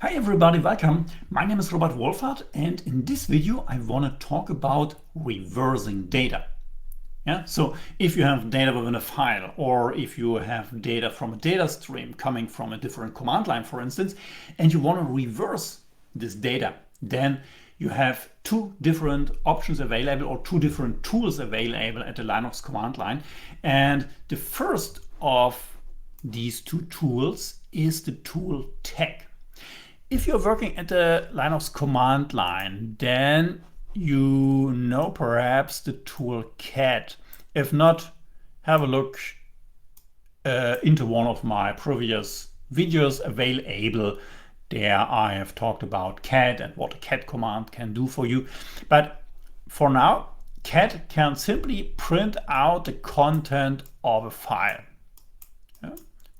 Hi everybody, welcome. My name is Robert Wohlfahrt, and in this video I want to talk about reversing data. So if you have data within a file, or if you have data from a data stream coming from a different command line, for instance, and you want to reverse this data, then you have two different options available, or two different tools available at the Linux command line. And the first of these two tools is the tool tag. If you're working at the Linux command line, then you know perhaps the tool cat. If not, have a look into one of my previous videos available. There I have talked about cat and what a cat command can do for you. But for now, cat can simply print out the content of a file.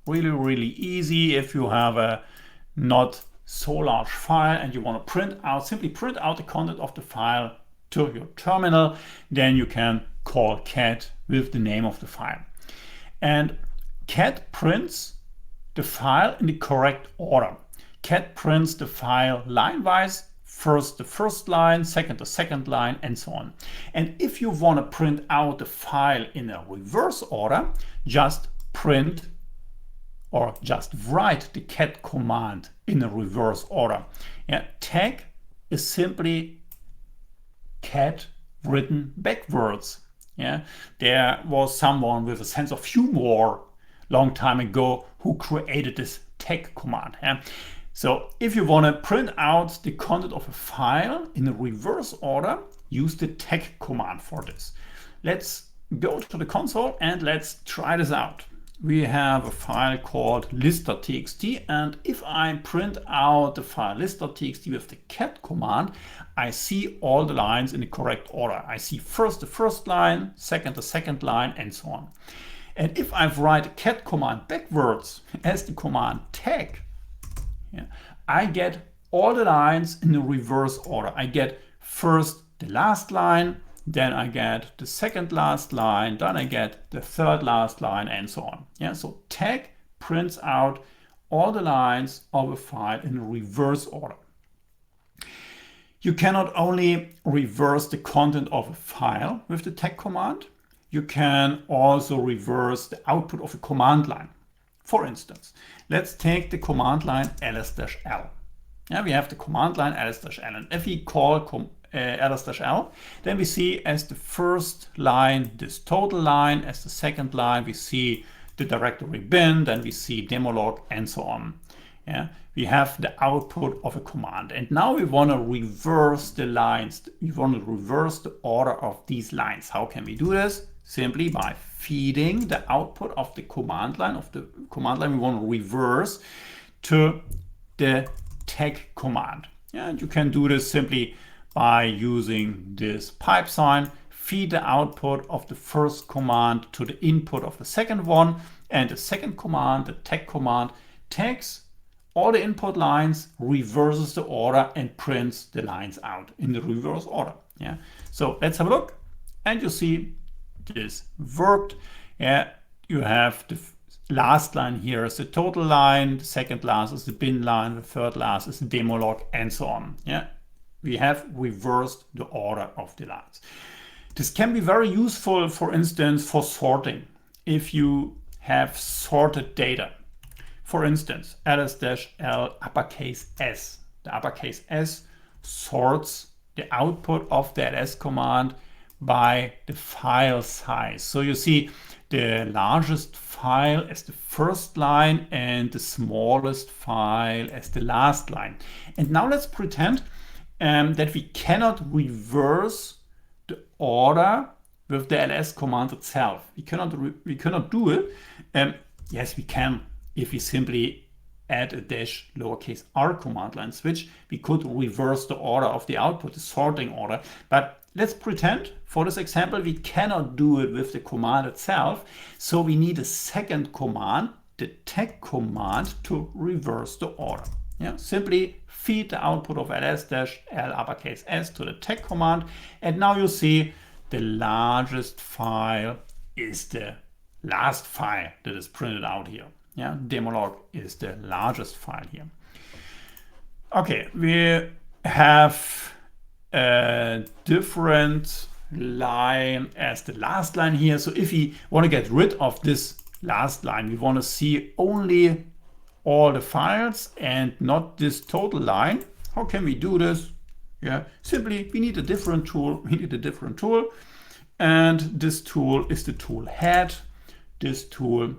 Really easy. If you have a not so large file and you want to simply print out the content of the file to your terminal, then you can call cat with the name of the file. And cat prints the file in the correct order. Cat prints the file line-wise, first the first line, second the second line, and so on. And if you want to print out the file in a reverse order, just print or just write the cat command in a reverse order. Tag is simply cat written backwards. There was someone with a sense of humor long time ago who created this tag command. So if you want to print out the content of a file in a reverse order, use the tag command for this. Let's go to the console and let's try this out. We have a file called list.txt, and if I print out the file list.txt with the cat command, I see all the lines in the correct order. I see first the first line, second the second line, and so on. And if I write a cat command backwards as the command tag, I get all the lines in the reverse order. I get first the last line, then I get the second last line, then I get the third last line, and so on. So tag prints out all the lines of a file in reverse order. You can not only reverse the content of a file with the tag command, you can also reverse the output of a command line. For instance, let's take the command line ls-l. We have the command line ls-l, and if we call ls-l, then we see as the first line this total line, as the second line we see the directory bin, then we see demolog, and so on. We have the output of a command, and now we want to reverse the lines. We want to reverse the order of these lines. How can we do this? Simply by feeding the output of the command line we want to reverse to the tag command. And you can do this simply by using this pipe sign, feed the output of the first command to the input of the second one, and the second command, the tag command, takes all the input lines, reverses the order, and prints the lines out in the reverse order. So let's have a look, and you see this worked. You have the last line here is the total line, the second last is the bin line, the third last is the demolog, and so on. We have reversed the order of the lines. This can be very useful, for instance, for sorting. If you have sorted data, for instance, ls-l uppercase s. The uppercase s sorts the output of the ls command by the file size. So you see the largest file as the first line and the smallest file as the last line. And now let's pretend that we cannot reverse the order with the ls command itself. We cannot do it. Yes, we can. If we simply add a dash lowercase r command line switch, we could reverse the order of the output, the sorting order. But let's pretend for this example we cannot do it with the command itself. So we need a second command, the tag command, to reverse the order. Simply feed the output of ls-l uppercase s to the tag command, and now you see the largest file is the last file that is printed out here. Demolog is the largest file here. Okay, we have a different line as the last line here. So if we want to get rid of this last line, we want to see only all the files and not this total line. How can we do this? Yeah, simply we need a different tool. We need a different tool. And this tool is the tool head. This tool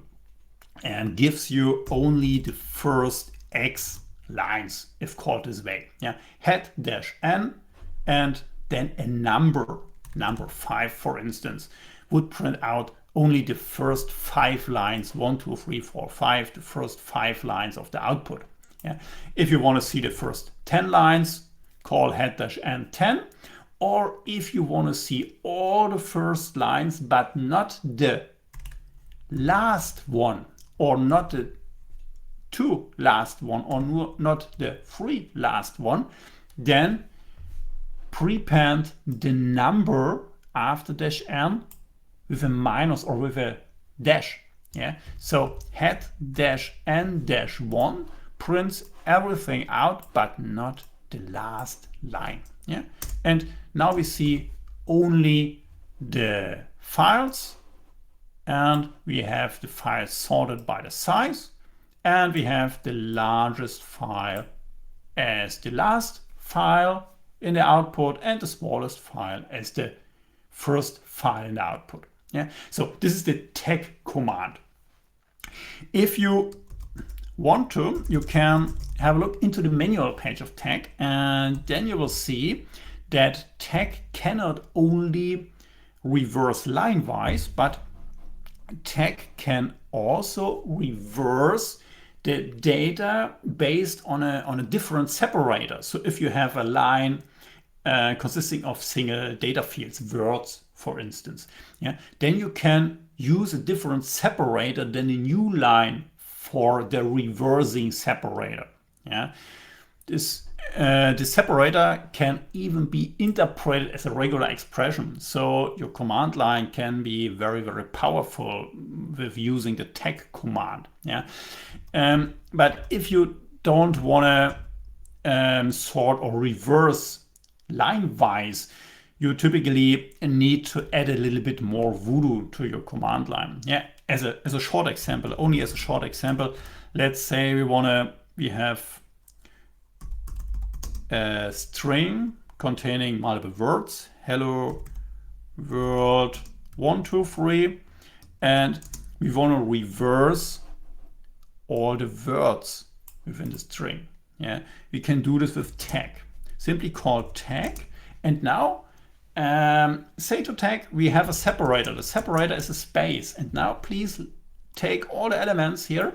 and gives you only the first X lines, if called this way. Yeah, head dash n, and then a number 5, for instance, would print out only the first 5 lines, 1, 2, 3, 4, 5, the first 5 lines of the output. Yeah. If you want to see the first 10 lines, call head dash n 10. Or if you want to see all the first lines, but not the last one, or not the 2 last one, or not the 3 last one, then prepend the number after dash n with a minus or with a dash. Yeah, so head dash n dash 1 prints everything out but not the last line. Yeah, and now we see only the files, and we have the files sorted by the size, and we have the largest file as the last file in the output and the smallest file as the first file in the output. Yeah, so this is the tag command. If you want to, you can have a look into the manual page of tag, and then you will see that tag cannot only reverse line-wise, but tag can also reverse the data based on a different separator. So if you have a line consisting of single data fields, words, for instance, yeah, then you can use a different separator than a new line for the reversing separator. Yeah, this separator can even be interpreted as a regular expression. So your command line can be very, very powerful with using the tag command. Yeah, but if you don't want to sort or reverse line-wise, you typically need to add a little bit more voodoo to your command line. Yeah, as a short example, only as a short example, let's say we have a string containing multiple words, hello world 1, 2, 3, and we want to reverse all the words within the string. Yeah, we can do this with tag. Simply call tag, and now say to tag we have a separator. The separator is a space, and now please take all the elements here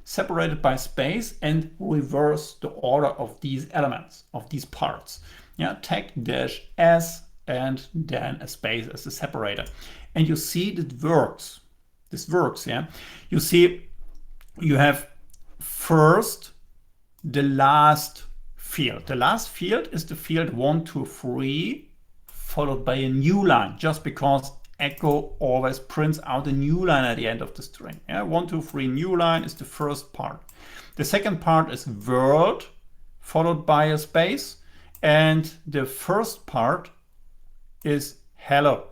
separated by space and reverse the order of these elements, of these parts. Yeah, tag dash s and then a space as the separator, and you see that works. This works. Yeah, you see you have first the last field. The last field is the field 1, 2, 3 followed by a new line, just because echo always prints out a new line at the end of the string. Yeah, 1, 2, 3 new line is the first part. The second part is world followed by a space, and the first part is hello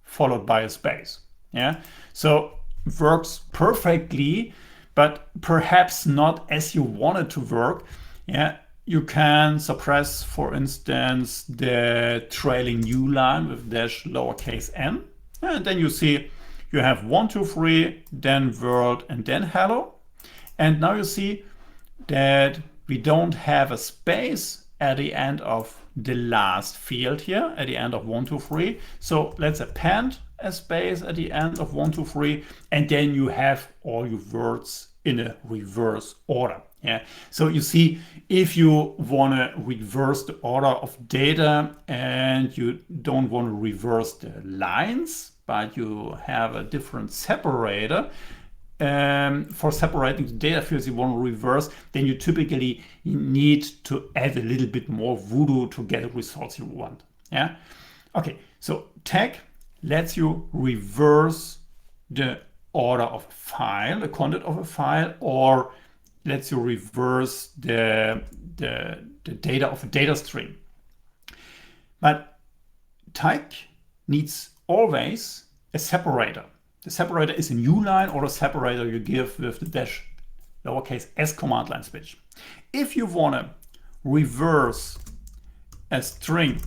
followed by a space. Yeah, so it works perfectly, but perhaps not as you want it to work. Yeah, you can suppress, for instance, the trailing new line with dash lowercase n, and then you see you have 1, 2, 3, then world, and then hello. And now you see that we don't have a space at the end of the last field here, at the end of 1, 2, 3. So let's append a space at the end of 1, 2, 3, and then you have all your words in a reverse order. Yeah, so you see, if you want to reverse the order of data and you don't want to reverse the lines, but you have a different separator for separating the data fields you want to reverse, then you typically need to add a little bit more voodoo to get the results you want. Yeah, okay, so tag lets you reverse the order of a file, the content of a file, or lets you reverse the data of a data stream. But tag needs always a separator. The separator is a new line or a separator you give with the dash lowercase s command line switch. If you want to reverse a string,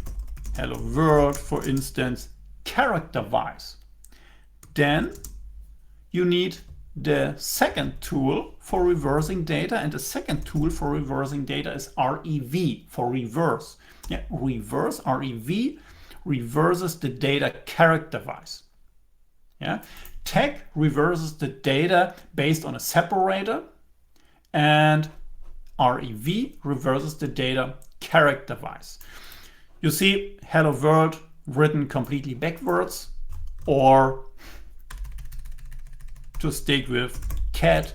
hello world, for instance, character-wise, then you need the second tool for reversing data, and the second tool for reversing data is REV for reverse. Yeah, reverse, REV, reverses the data character-wise. Yeah, tag reverses the data based on a separator, and REV reverses the data character-wise. You see hello world written completely backwards, or to stick with cat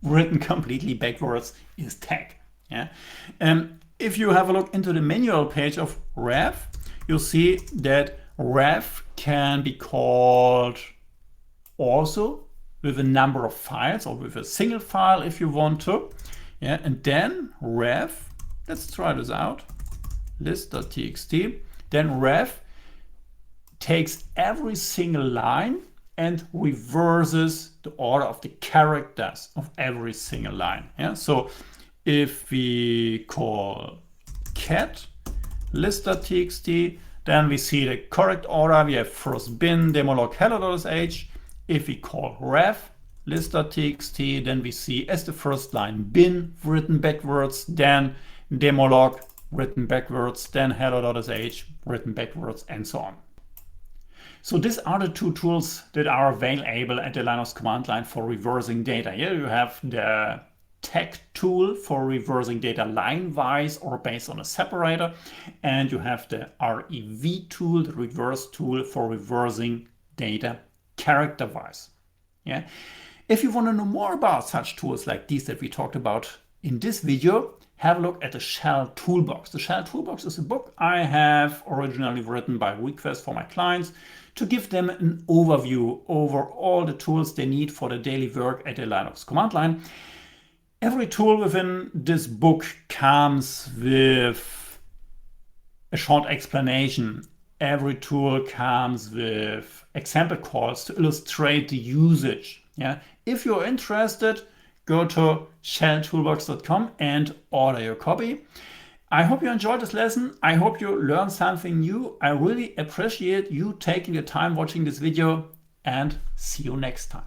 written completely backwards is tag. Yeah. If you have a look into the manual page of ref, you'll see that ref can be called also with a number of files or with a single file if you want to. Yeah, and then ref, let's try this out, list.txt, then ref takes every single line and reverses the order of the characters of every single line. Yeah, so if we call cat list.txt, then we see the correct order. We have first bin demolog hello.sh. If we call ref list.txt, then we see as the first line bin written backwards, then demolog written backwards, then hello.sh written backwards, and so on. So these are the two tools that are available at the Linux command line for reversing data. Here you have the tag tool for reversing data line-wise or based on a separator, and you have the REV tool, the reverse tool for reversing data character-wise. Yeah. If you want to know more about such tools like these that we talked about in this video, have a look at the Shell Toolbox. The Shell Toolbox is a book I have originally written by request for my clients to give them an overview over all the tools they need for the daily work at the Linux command line. Every tool within this book comes with a short explanation. Every tool comes with example calls to illustrate the usage. Yeah. If you're interested, go to shelltoolbox.com and order your copy. I hope you enjoyed this lesson. I hope you learned something new. I really appreciate you taking the time watching this video, and see you next time.